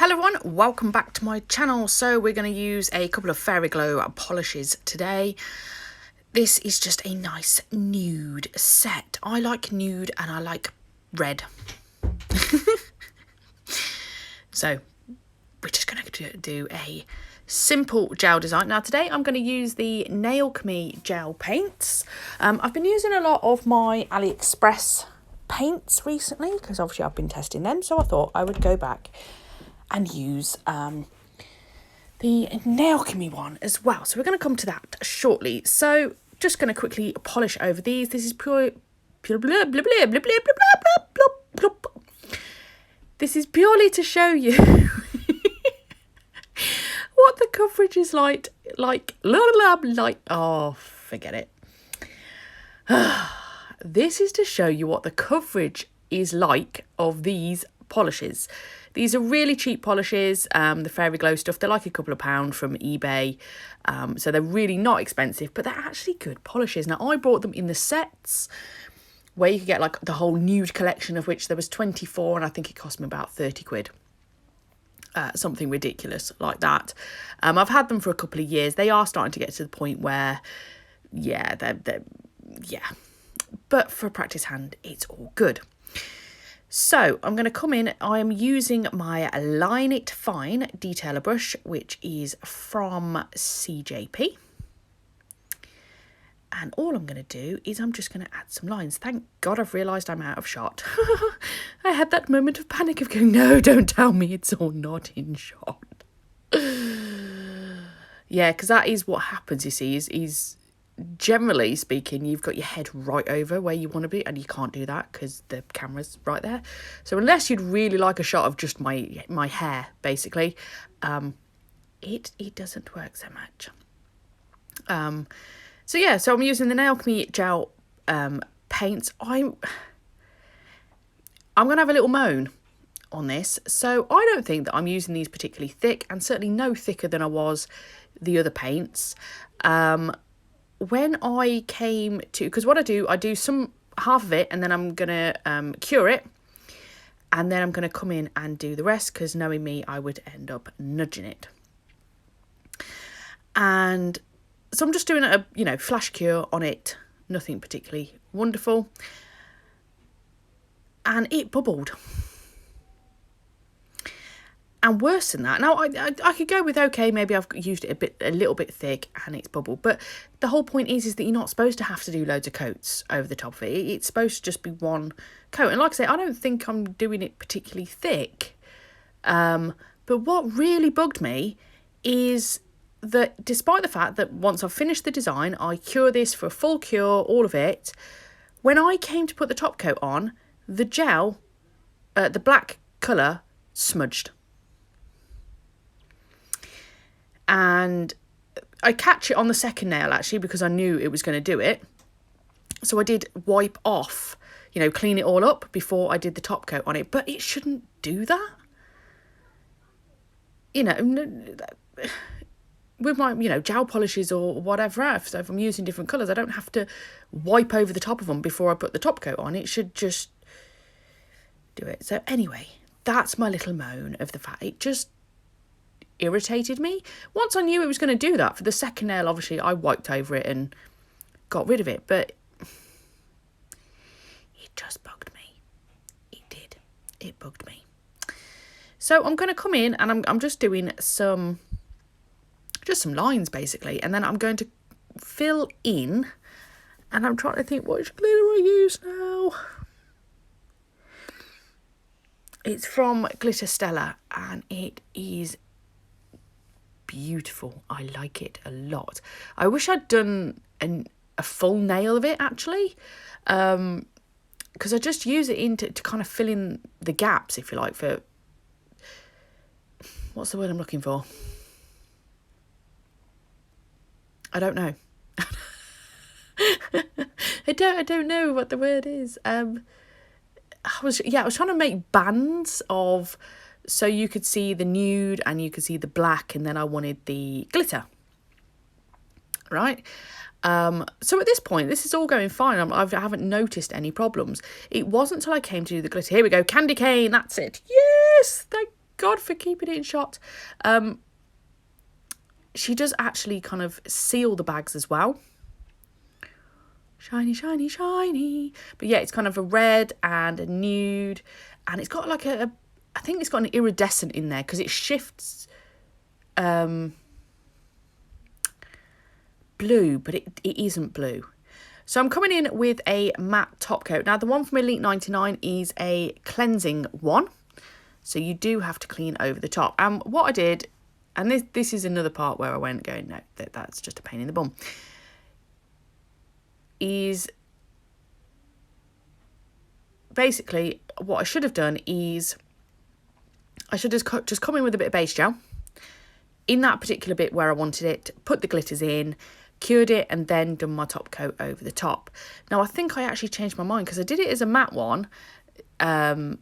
Hello everyone, welcome back to my channel. So we're going to use a couple of Fairy Glow polishes today. This is just a nice nude set. I like nude and I like red. So we're just going to do a simple gel design. Now today I'm going to use the Nailchemy gel paints. I've been using a lot of my AliExpress paints recently because obviously I've been testing them, so I thought I would go back and use the Nailchemy one as well. So we're going to come to that shortly. So just going to quickly polish over these. This is This is purely to show you what the coverage is like. Oh, forget it. This is to show you what the coverage is like of these polishes. These are really cheap polishes, the Fairy Glow stuff. They're like a couple of pounds from eBay. So they're really not expensive, but they're actually good polishes. Now, I bought them in the sets where you could get like the whole nude collection, of which there was 24, and I think it cost me about 30 quid. Something ridiculous like that. I've had them for a couple of years. They are starting to get to the point where, yeah, yeah. But for a practice hand, it's all good. So I'm going to come in. I'm using my Line It Fine detailer brush, which is from CJP. And all I'm going to do is I'm just going to add some lines. Thank God I've realised I'm out of shot. I had that moment of panic of going, no, don't tell me it's all not in shot. Yeah, because that is what happens, you see, is generally speaking, you've got your head right over where you want to be, and you can't do that because the camera's right there. So unless you'd really like a shot of just my hair, basically, it doesn't work so much. So yeah, so I'm using the Nailchemy gel paints. I'm gonna have a little moan on this. So I don't think that I'm using these particularly thick, and certainly no thicker than I was the other paints. When I came to, because what I do some half of it, and then I'm gonna cure it, and then I'm gonna come in and do the rest, because knowing me, I would end up nudging it. And so I'm just doing a flash cure on it, nothing particularly wonderful, and it bubbled. And worse than that, now I could go with, okay, maybe I've used it a little bit thick and it's bubbled, but the whole point is that you're not supposed to have to do loads of coats over the top of it. It's supposed to just be one coat. And like I say, I don't think I'm doing it particularly thick. But what really bugged me is that despite the fact that once I've finished the design, I cure this for a full cure, all of it, when I came to put the top coat on, the gel, the black colour smudged. And I catch it on the second nail, actually, because I knew it was going to do it. So I did wipe off, clean it all up before I did the top coat on it. But it shouldn't do that. With my, gel polishes or whatever else, so if I'm using different colours, I don't have to wipe over the top of them before I put the top coat on. It should just do it. So anyway, that's my little moan of the fact. It just irritated me. Once I knew it was going to do that for the second nail, obviously I wiped over it and got rid of it, but it just bugged me. It bugged me. So I'm going to come in and I'm just doing some lines basically, and then I'm going to fill in, and I'm trying to think which glitter I use now. It's from Glitterstella and it is beautiful. I like it a lot. I wish I'd done a full nail of it, actually, because I just use it to kind of fill in the gaps, if you like, for, what's the word I'm looking for? I don't know. I don't know what the word is. I was trying to make bands of, so you could see the nude and you could see the black, and then I wanted the glitter, right? So at this point, this is all going fine. I haven't noticed any problems. It wasn't until I came to do the glitter. Here we go, candy cane, that's it. Yes, thank God for keeping it in shot. She does actually kind of seal the bags as well. Shiny, shiny, shiny. But yeah, it's kind of a red and a nude. And it's got like I think it's got an iridescent in there because it shifts blue, but it isn't blue. So I'm coming in with a matte top coat. Now, the one from Elite 99 is a cleansing one. So you do have to clean over the top. And what I did, and this is another part where I went going, no, that's just a pain in the bum, is basically what I should have done is I should just come in with a bit of base gel in that particular bit where I wanted it, put the glitters in, cured it, and then done my top coat over the top. Now, I think I actually changed my mind because I did it as a matte one, and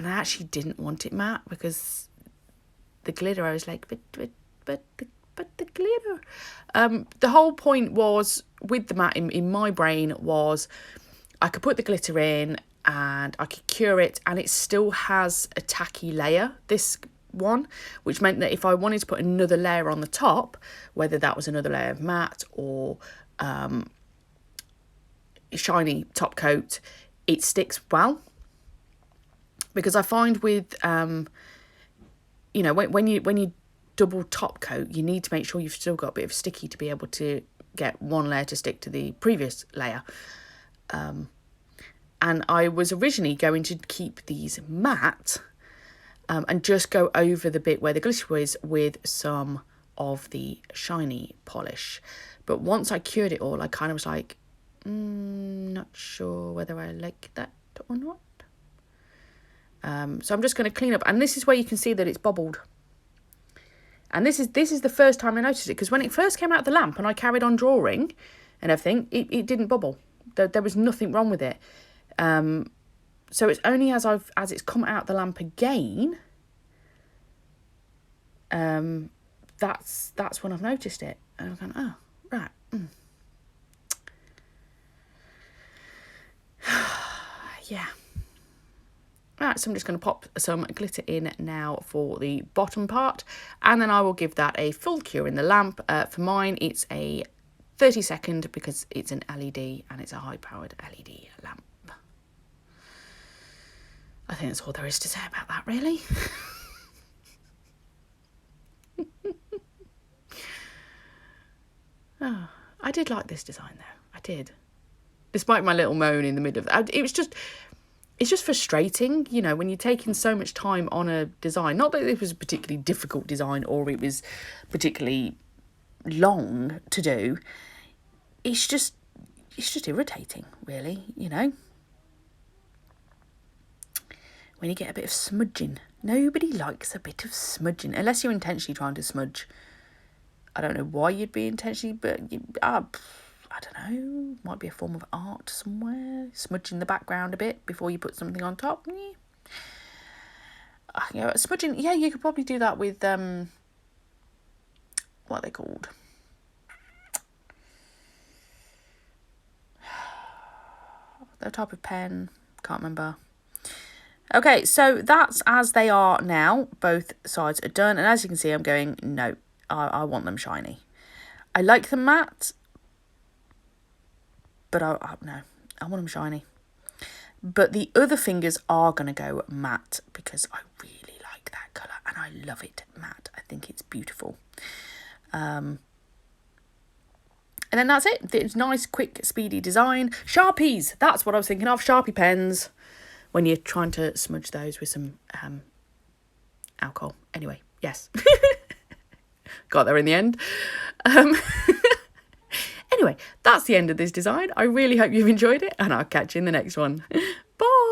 I actually didn't want it matte because the glitter, I was like, but the glitter. The whole point was with the matte in my brain was I could put the glitter in and I could cure it, and it still has a tacky layer, this one, which meant that if I wanted to put another layer on the top, whether that was another layer of matte or shiny top coat, it sticks well. Because I find with you know, when you double top coat, you need to make sure you've still got a bit of sticky to be able to get one layer to stick to the previous layer. And I was originally going to keep these matte and just go over the bit where the glitter was with some of the shiny polish. But once I cured it all, I kind of was like, not sure whether I like that or not. So I'm just going to clean up. And this is where you can see that it's bubbled. And this is the first time I noticed it, because when it first came out of the lamp and I carried on drawing and everything, it didn't bubble. There was nothing wrong with it. So it's only as it's come out the lamp again, that's when I've noticed it. And I'm going, oh, right. Yeah. Right, so I'm just going to pop some glitter in now for the bottom part, and then I will give that a full cure in the lamp. For mine, it's a 30-second because it's an LED and it's a high-powered LED lamp. I think that's all there is to say about that, really. Oh, I did like this design, though. I did. Despite my little moan in the middle of it. It's just frustrating, you know, when you're taking so much time on a design. Not that it was a particularly difficult design or it was particularly long to do. It's just irritating, really, you know. When you get a bit of smudging. Nobody likes a bit of smudging, unless you're intentionally trying to smudge. I don't know why you'd be intentionally, but I don't know, might be a form of art somewhere. Smudging the background a bit before you put something on top. Yeah. Smudging, yeah, you could probably do that with, what are they called? The type of pen, can't remember. Okay, so that's as they are now. Both sides are done. And as you can see, I'm going, no, I want them shiny. I like them matte, but no, I want them shiny. But the other fingers are going to go matte because I really like that colour and I love it matte. I think it's beautiful. And then that's it. It's nice, quick, speedy design. Sharpies, that's what I was thinking of. Sharpie pens when you're trying to smudge those with some alcohol. Anyway, yes. Got there in the end. Anyway, that's the end of this design. I really hope you've enjoyed it, and I'll catch you in the next one. Bye!